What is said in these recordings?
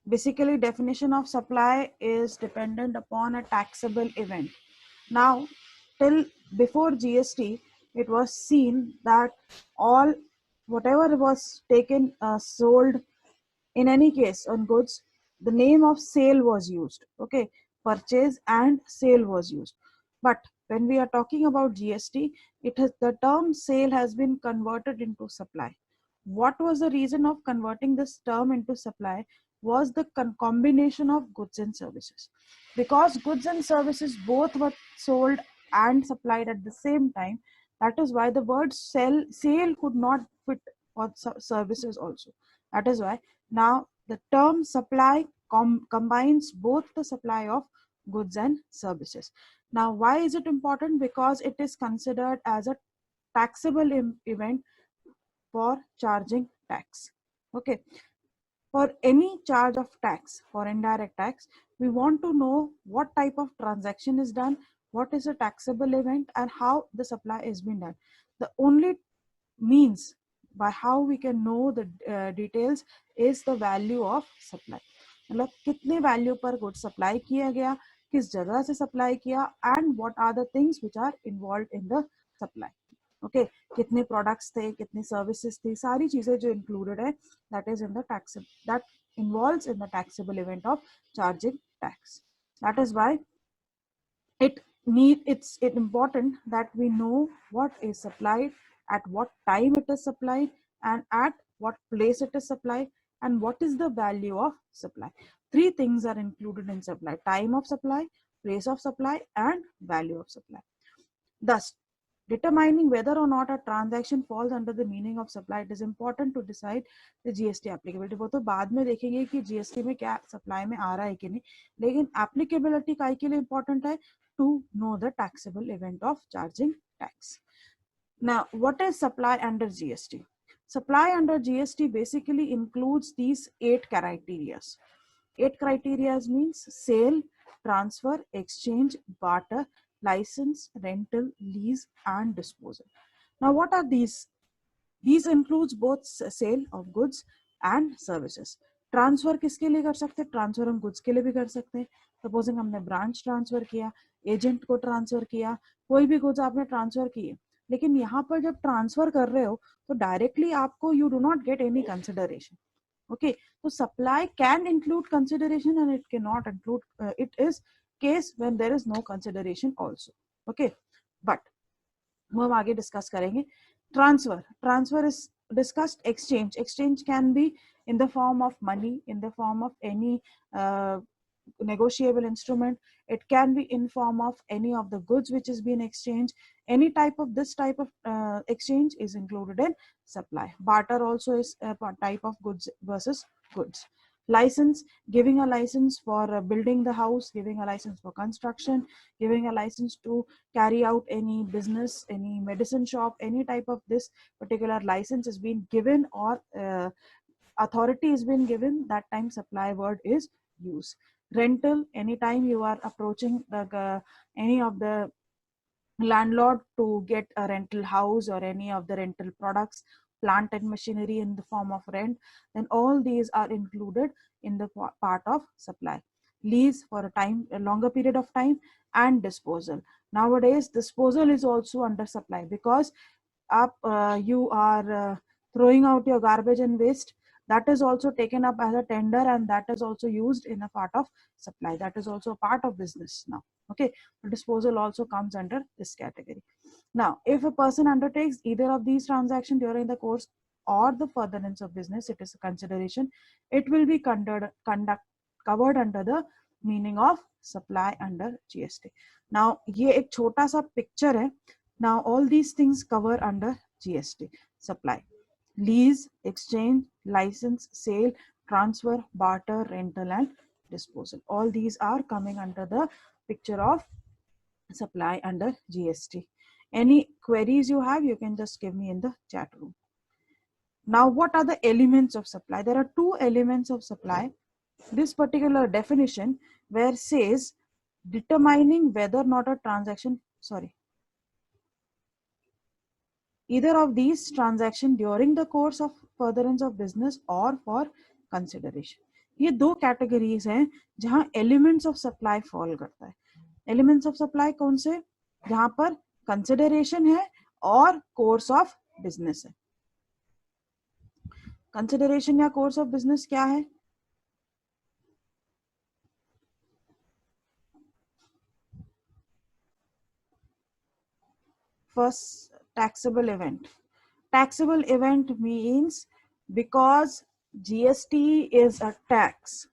Basically, definition of supply is dependent upon a taxable event. Now, till before GST, it was seen that all whatever was taken, sold, in any case on goods, the name of sale was used. Okay, purchase and sale was used. But when we are talking about GST, it has the term sale has been converted into supply. What was the reason of converting this term into supply? Was the combination of goods and services. Because goods and services both were sold and supplied at the same time, that is why the word sale could not fit for services also. That is why now the term supply combines both the supply of goods and services. Now, why is it important? Because it is considered as a taxable event for charging tax. Okay, for any charge of tax, for indirect tax, we want to know what type of transaction is done, what is a taxable event, and how the supply is being done. The only means by how we can know the details is the value of supply. मतलब कितने value पर good supply किया गया, किस जगह से supply किया, and what are the things which are involve in the supply. Okay, कितने प्रोडक्ट्स थे, कितनी सर्विसेज थी, सारी चीजें जो इंक्लूडेड है, that is in the tax, that involves in the taxable event of charging tax. That is why it's important that we know what is supplied, at what time it is supplied, and at what place it is supplied, and what is the value of supply. Three things are included in supply: time of supply, place of supply, and value of supply. Thus, determining whether or not a transaction falls under the meaning of supply, it is important to decide the GST applicability. वो तो बाद में देखेंगे कि GST में क्या supply में आ रहा है कि नहीं, लेकिन applicability काय के लिए important है? To know the taxable event of charging tax. Now, what is supply under GST? Supply under GST basically includes these 8 criteria. 8 criteria means sale, transfer, exchange, barter, license, rental, lease, and disposal. Now, what are these? These includes both sale of goods and services. Transfer किसके लिए कर सकते हैं? Transfer हम goods के लिए भी कर सकते हैं. सपोजिंग हमने ब्रांच ट्रांसफर किया, एजेंट को ट्रांसफर किया, कोई भी गुड्स आपने ट्रांसफर किए, लेकिन यहाँ पर जब ट्रांसफर कर रहे हो तो डायरेक्टली आपको you do not get any consideration. Okay, so supply can include consideration and it cannot include, it is case when there is no consideration also. Okay, but वो हम आगे डिस्कस करेंगे. Transfer is discussed. Exchange can be in the form of money, in the form of any negotiable instrument. It can be in form of any of the goods which is being exchanged. Any type of this type of exchange is included in supply. Barter also is a type of goods versus goods. License, giving a license for building the house, giving a license for construction, giving a license to carry out any business, any medicine shop, any type of this particular license is being given, or authority is being given, that time supply word is used. Rental, anytime you are approaching any of the landlord to get a rental house or any of the rental products, plant and machinery in the form of rent, then all these are included in the part of supply. Lease for a longer period of time, and disposal. Nowadays disposal is also under supply, because you are throwing out your garbage and waste, that is also taken up as a tender, and that is also used in a part of supply, that is also a part of business now. Okay, disposal also comes under this category. Now, if a person undertakes either of these transactions during the course or the furtherance of business, it is a consideration. It will be covered under the meaning of supply under GST. Now, ये एक छोटा सा picture है. Now, all these things cover under GST. Supply: lease, exchange, license, sale, transfer, barter, rental, and disposal. All these are coming under the picture of supply under GST. Any queries you have, you can just give me in the chat room. Now, what are the elements of supply? There are 2 elements of supply. This particular definition where says determining whether or not a transaction, either of these transaction during the course of furtherance of business or for consideration. ये दो categories हैं जहां elements of supply fall करता है। Elements of supply कौन से? जहां पर कंसिडरेशन है और कोर्स ऑफ बिजनेस है। कंसिडरेशन या कोर्स ऑफ बिजनेस क्या है? First, taxable event. Taxable event means because GST is a tax.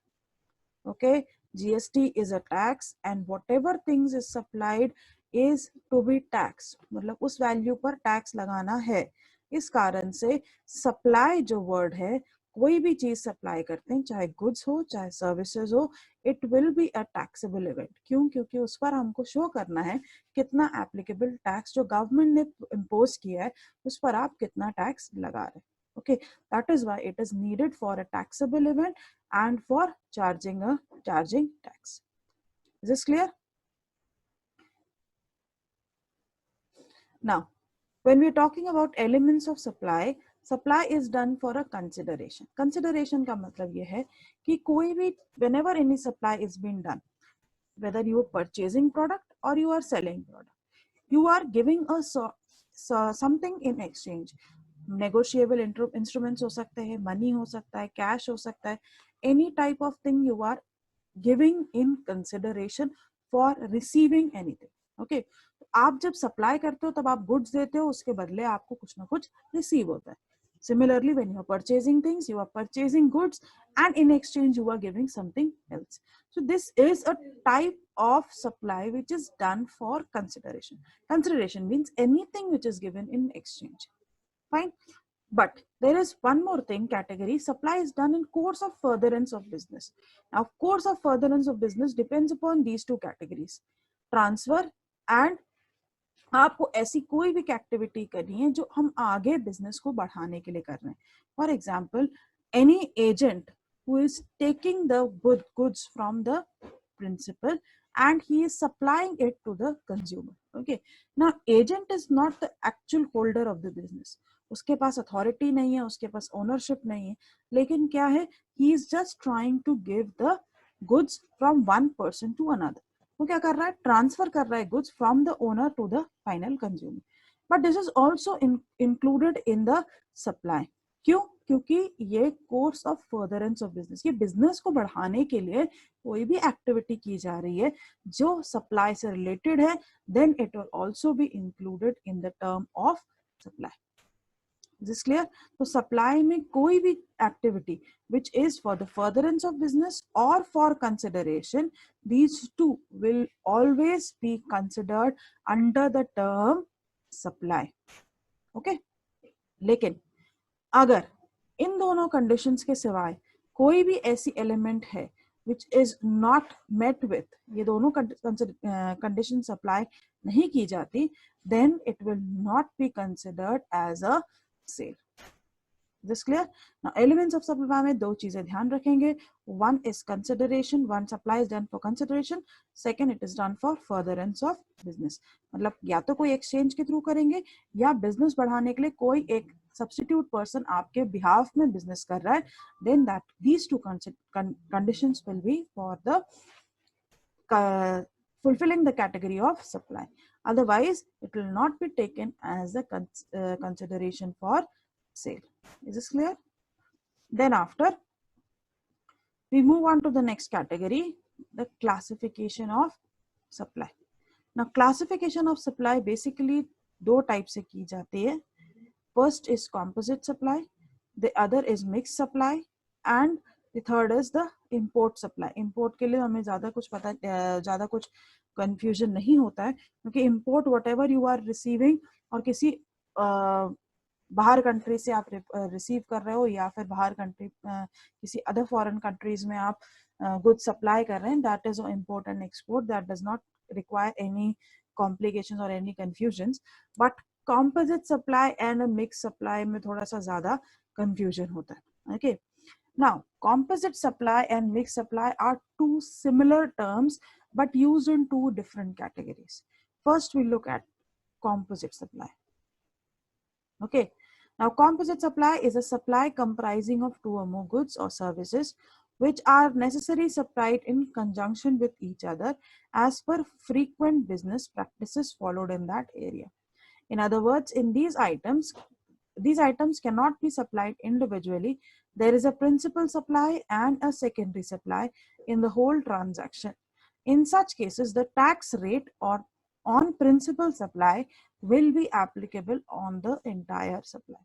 Okay, GST is a tax and whatever things is supplied is to be taxed. मतलब उस value पर tax लगाना है। इस कारण से सप्लाई जो वर्ड है, कोई भी चीज सप्लाई करते हैं, चाहे गुड्स हो चाहे सर्विसेज हो, it will be a taxable event. क्यों? क्योंकि उस पर हमको शो करना है कितना एप्लीकेबल टैक्स जो गवर्नमेंट ने इम्पोज किया है उस पर आप कितना टैक्स लगा रहे हैं। Okay, that is why it is needed for a taxable event and for charging tax. Is this clear? Now, when we are talking about elements of supply, supply is done for a consideration. Consideration का मतलब ये है कि कोई भी whenever any supply is being done, whether you are purchasing product or you are selling product, you are giving a something in exchange. Negotiable instruments हो सकते हैं, money हो सकता है, cash हो सकता है, any type of thing you are giving in consideration for receiving anything. Okay, आप जब सप्लाई करते हो तब आप गुड्स देते हो, उसके बदले आपको कुछ ना कुछ रिसीव होता है। Similarly, when you are purchasing things, you are purchasing goods and in exchange you are giving something else. So this is a type of supply which is done for consideration. Consideration means anything which is given in exchange. Fine. But there is one more thing category. Supply is done in course of furtherance of business. Now, course of furtherance of business depends upon these two categories. Transfer and आपको ऐसी कोई भी activity करनी है जो हम आगे business को बढ़ाने के लिए कर रहे हैं। For example, any agent who is taking the goods from the principal and he is supplying it to the consumer. Okay, now agent is not the actual holder of the business. उसके पास authority नहीं है, उसके पास ownership नहीं है, लेकिन क्या है, he is just trying to give the goods from one person to another. वो क्या कर रहा है? ट्रांसफर कर रहा है goods from the owner to the final consumer. But this is also included in the supply. क्यों? क्योंकि ये course of furtherance of business, ये बिजनेस को बढ़ाने के लिए कोई भी एक्टिविटी की जा रही है जो सप्लाई से रिलेटेड है, then it will also be included in the term of supply. Is this clear? तो सप्लाई में कोई भी activity which is for the furtherance of business or for consideration, these two will always be considered under the term supply. Okay? लेकिन अगर इन दोनों conditions के सिवाय कोई भी ऐसी एलिमेंट है which is not met with, ये दोनों कंडीशन सप्लाई नहीं की जाती, then it will not be considered as a sale. This clear? Now elements of supply में दो चीजें ध्यान रखेंगे. One is consideration, one supply is done for consideration. Second, it is done for furtherance of business. मतलब या तो कोई exchange के थ्रू करेंगे या business बढ़ाने के लिए कोई एक substitute person आपके behalf में business कर रहा है. Then that these two conditions will be for the fulfilling the category of supply. Otherwise, it will not be taken as a consideration for sale. Is this clear? Then after, we move on to the next category, the classification of supply. Now, classification of supply basically दो type से की जाती है. First is composite supply, the other is mixed supply, and the third is the import supply. Import के लिए हमें ज़्यादा कुछ confusion नहीं होता है, क्योंकि import whatever you are receiving और किसी बाहर कंट्री से आप रिसीव कर रहे हो या फिर बाहर कंट्री किसी अदर फॉरेन कंट्रीज में आप गुड्स सप्लाई कर रहे हैं, that is import and export, that does not require any complications और any confusions. But composite supply and mix supply में थोड़ा सा ज्यादा कंफ्यूजन होता है. Okay, now composite supply and mix supply are two similar terms but used in two different categories. First, we look at composite supply. Okay, now composite supply is a supply comprising of two or more goods or services which are necessarily supplied in conjunction with each other as per frequent business practices followed in that area. In other words, in these items cannot be supplied individually. There is a principal supply and a secondary supply in the whole transaction. In such cases, the tax rate or on principal supply will be applicable on the entire supply.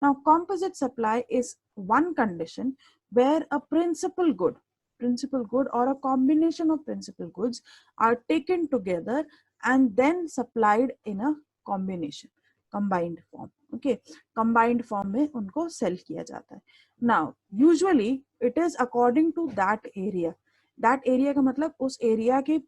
Now, composite supply is one condition where a principal good or a combination of principal goods are taken together and then supplied in a combination, combined form. Okay, combined form में उनको sell किया जाता है. Now, usually it is according to that area. That area का मतलब उस area के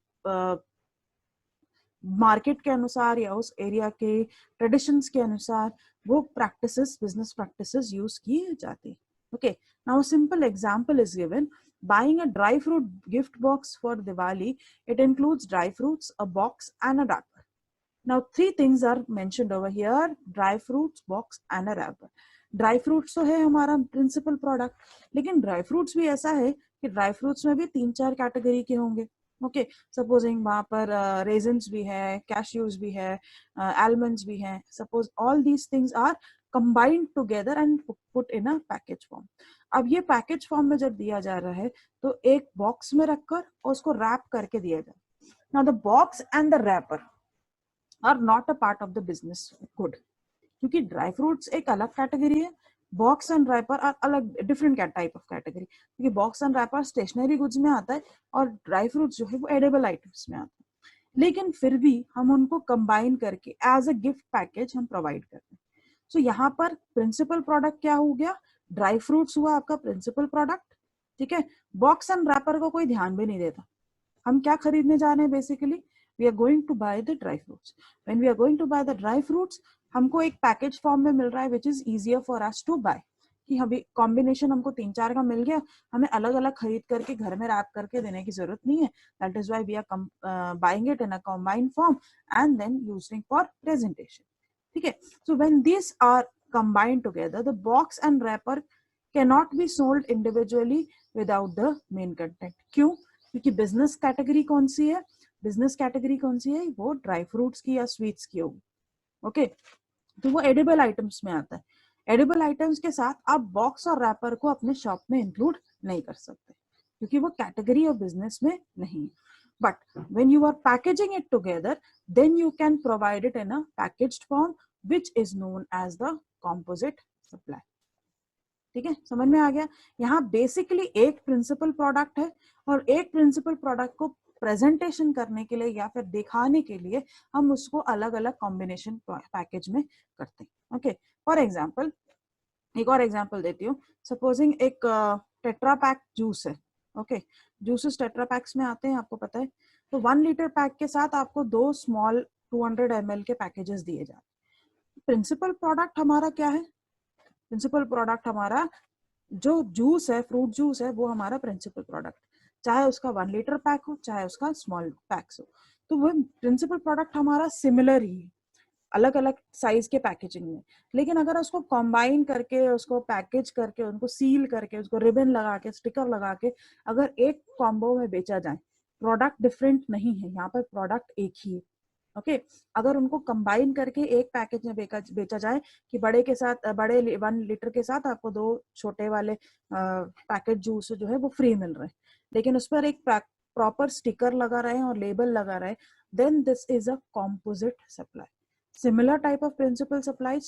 market के अनुसार या उस एरिया के ट्रेडिशंस के अनुसार वो प्रैक्टिसेस, बिजनेस प्रैक्टिसेस यूज की जाती. Okay, now simple example is given. Buying a dry fruit gift box for Diwali, it includes dry fruits, a box and a wrapper. Now three things are mentioned over here: dry fruits, box and a wrapper. Dry fruits तो है हमारा principal product, लेकिन dry fruits भी ऐसा है कि dry fruits में भी 3-4 कैटेगरी के होंगे. ओके, सपोजिंग वहां पर रेजन्स भी है, कैश्यूज भी है, आलमंड्स भी हैं. Suppose all these things are combined together and put in a package form. अब ये पैकेज फॉर्म में जब दिया जा रहा है तो एक बॉक्स में रखकर और उसको रैप करके दिया जाए. Now the box and the wrapper are not a part of the business good, क्योंकि ड्राई फ्रूट्स एक अलग कैटेगरी है, बॉक्स एंड रैपर आर अलग, डिफरेंट टाइप ऑफ कैटेगरी. क्योंकि box and wrapper stationery goods में आता है और ड्राई फ्रूट्स जो है वो एडेबल आइटम्स में आता है. लेकिन फिर भी हम उनको कंबाइन करके एज अ गिफ्ट पैकेज हम प्रोवाइड करते हैं. सो यहाँ पर प्रिंसिपल प्रोडक्ट क्या हो गया? ड्राई फ्रूट्स हुआ आपका प्रिंसिपल प्रोडक्ट. ठीक है, बॉक्स एंड रैपर को कोई ध्यान भी नहीं देता. हम क्या खरीदने जा रहे हैं? Basically we are going to buy the dry fruits. When we are going to buy the dry fruits, हमको एक पैकेज फॉर्म में मिल रहा है which is easier for us to buy. कि हमें कॉम्बिनेशन हमको 3-4 का मिल गया, हमें अलग अलग खरीद करके घर में रैप करके देने की जरूरत नहीं है. That is why we are buying it in a combined form and then using for presentation. ठीक है, so when this are combined together, the box and wrapper cannot be sold individually without the main content. क्यों? क्योंकि business category कौन सी है? Business category कौन सी है? वो dry fruits की या स्वीट्स की होगी. ओके, तो वो एडिबल आइटम्स में आता है. एडिबल आइटम्स के साथ आप बॉक्स और रैपर को अपने शॉप में इंक्लूड नहीं कर सकते क्योंकि वो कैटेगरी ऑफ बिजनेस में नहीं है. But when you are packaging it together, then you can provide it in a packaged form which is known as the composite supply. ठीक है, समझ में आ गया? यहाँ बेसिकली एक प्रिंसिपल प्रोडक्ट है और एक प्रिंसिपल प्रोडक्ट को प्रेजेंटेशन करने के लिए या फिर दिखाने के लिए हम उसको अलग अलग कॉम्बिनेशन पैकेज में करते हैं. ओके, फॉर एग्जांपल एक और एग्जांपल देती हूँ. सपोजिंग एक टेट्रा पैक जूस है. ओके, जूसेस टेट्रा पैक्स में आते हैं, आपको पता है. तो 1 लीटर पैक के साथ आपको 2 स्मॉल 200 ml के पैकेजेस दिए जाते हैं. प्रिंसिपल प्रोडक्ट हमारा क्या है? प्रिंसिपल प्रोडक्ट हमारा जो जूस है, फ्रूट जूस है, वो हमारा प्रिंसिपल प्रोडक्ट, चाहे उसका 1 लीटर पैक हो चाहे उसका स्मॉल पैक्स हो. तो वो प्रिंसिपल प्रोडक्ट हमारा सिमिलर ही है, अलग अलग साइज के पैकेजिंग में. लेकिन अगर उसको कंबाइन करके, उसको पैकेज करके, उनको सील करके, उसको रिबन लगा के, स्टिकर लगा के अगर एक कॉम्बो में बेचा जाए, प्रोडक्ट डिफरेंट नहीं है, यहाँ पर प्रोडक्ट एक ही है. ओके, अगर उनको कंबाइन करके एक पैकेज में बेचा जाए कि बड़े के साथ, बड़े 1 लीटर के साथ आपको 2 छोटे वाले पैकेट जूस जो है वो फ्री मिल रहे हैं, लेकिन उस पर एक प्रॉपर स्टिकर लगा रहे हैं और लेबल लगा रहे हैं, then this is a composite supply. Similar type of principal supplies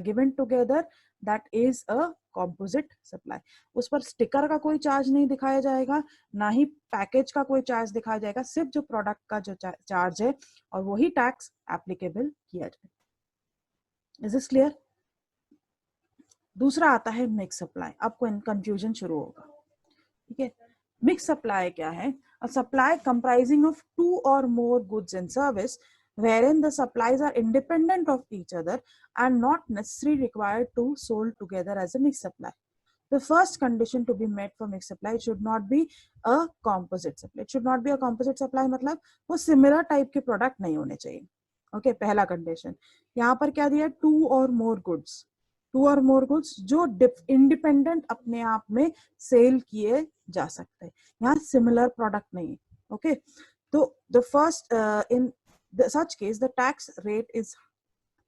given together, that is a composite supply. उस पर स्टिकर का कोई चार्ज नहीं दिखाया जाएगा, ना ही पैकेज का कोई चार्ज दिखाया जाएगा, सिर्फ जो प्रोडक्ट का जो चार्ज है और वही टैक्स एप्लीकेबल किया जाए. Is this clear? दूसरा आता है मिक्स सप्लाई. आपको कंफ्यूजन शुरू होगा. ठीक है, मिक्स सप्लाई क्या है? A supply comprising of 2 or more goods and service wherein the supplies are independent of each other and not necessarily required to sold together as a mixed supply. The first condition to be met for mixed supply should not be a composite supply. It should not be a composite supply मतलब वो similar type के product नहीं होने चाहिए. Okay, पहला condition. यहाँ पर क्या दिया? 2 or more goods. टू और मोर गुड्स जो इंडिपेंडेंट अपने आप में सेल किए जा सकते हैं, यहाँ सिमिलर प्रोडक्ट नहीं है। ओके, तो the first in such case the tax rate is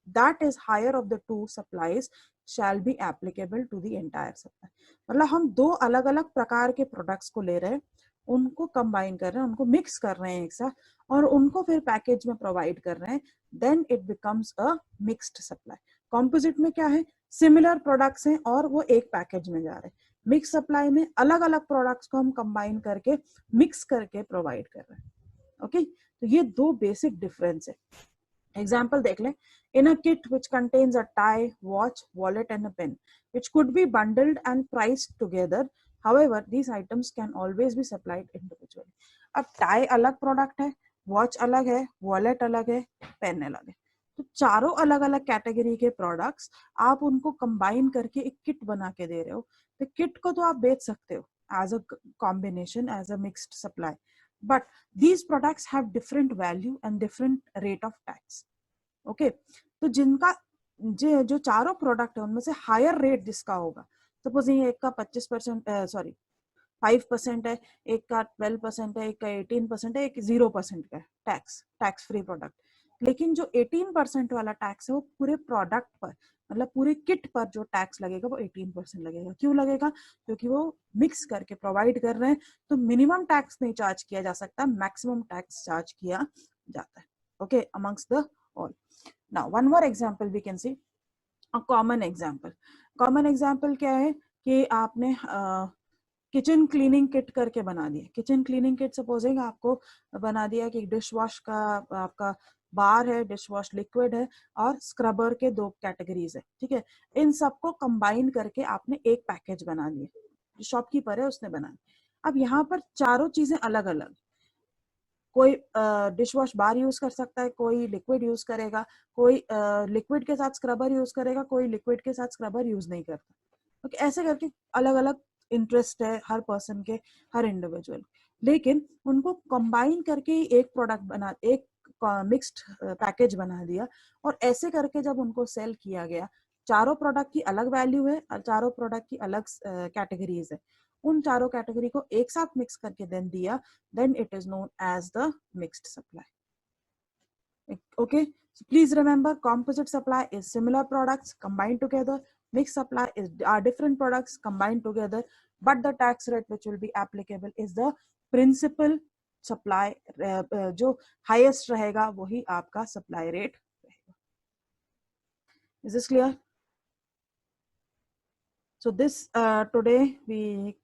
that is higher of the two supplies shall be applicable to the entire supply। मतलब हम दो अलग अलग प्रकार के प्रोडक्ट्स को ले रहे हैं, उनको कंबाइन कर रहे हैं, उनको मिक्स कर रहे हैं एक साथ और उनको फिर पैकेज में प्रोवाइड कर रहे हैं, then it becomes a mixed supply. Composite में क्या है, सिमिलर प्रोडक्ट्स हैं और वो एक पैकेज में जा रहे हैं। मिक्स सप्लाई में अलग अलग प्रोडक्ट्स को हम कंबाइन करके मिक्स करके प्रोवाइड कर रहे हैं। ओके, तो ये दो बेसिक डिफरेंस है। एग्जाम्पल देख लें, in a kit which contains a tie, watch, wallet and a pen which could be bundled and priced together, however these items can always be supplied individually। अब tie अलग product है, watch अलग है, wallet अलग है, pen अलग है, तो चारों अलग अलग कैटेगरी के प्रोडक्ट्स आप उनको कंबाइन करके एक किट बना के दे रहे हो, तो किट को तो आप बेच सकते हो as a combination, as a mixed supply, but these products have different value and different rate of tax। Okay, तो जिनका जो चारों प्रोडक्ट है उनमें से हायर रेट जिसका होगा, सपोज ये एक का 25% सॉरी 5% है, एक का 12% है, एक का 18% है, एक 0% का टैक्स, टैक्स फ्री प्रोडक्ट। लेकिन जो 18% वाला टैक्स है वो पूरे प्रोडक्ट पर, मतलब पूरे किट पर जो टैक्स लगेगा वो 18% लगेगा। क्यों लगेगा? क्योंकि वो मिक्स करके प्रोवाइड कर रहे हैं, तो मिनिमम टैक्स नहीं चार्ज किया जा सकता, मैक्सिमम टैक्स चार्ज किया जाता है। Okay, amongst the all. Now one more example we can see, a common example. Common example क्या है कि आपने किचन क्लीनिंग किट करके बना दिया। किचन क्लीनिंग किट सपोजिंग आपको बना दिया कि डिश वॉश का आपका बार है, डिश वॉश लिक्विड है और स्क्रबर के दो कैटेगरीज है, ठीक है। इन सबको कंबाइन करके आपने एक पैकेज बना दिया, जो शॉपकीपर है उसने बनाया। अब यहाँ पर चारों चीजें अलग अलग, कोई डिश वॉश बार यूज कर सकता है, कोई लिक्विड यूज करेगा, कोई लिक्विड के साथ स्क्रबर यूज करेगा, कोई लिक्विड के साथ स्क्रबर यूज नहीं करता। तो ऐसे करके अलग अलग इंटरेस्ट है हर पर्सन के, हर इंडिविजुअल, लेकिन उनको कंबाइन करके एक प्रोडक्ट बना, एक मिक्स्ड पैकेज बना दिया, और ऐसे करके जब उनको सेल किया गया, चारों प्रोडक्ट की अलग वैल्यू है और चारों प्रोडक्ट की अलग कैटेगरीज है, उन चारों कैटेगरी को एक साथ मिक्स करके देन दिया, then it is known as the mixed supply। Okay, so please remember, composite supply is similar products combined together, mixed supply is are different products combined together, but the tax rate which will be applicable is the principal supply, जो highest रहेगा वही आपका supply rate रहेगा। Is this clear? So this today we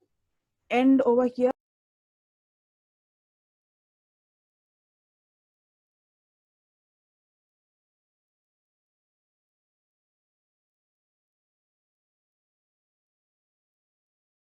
end over here।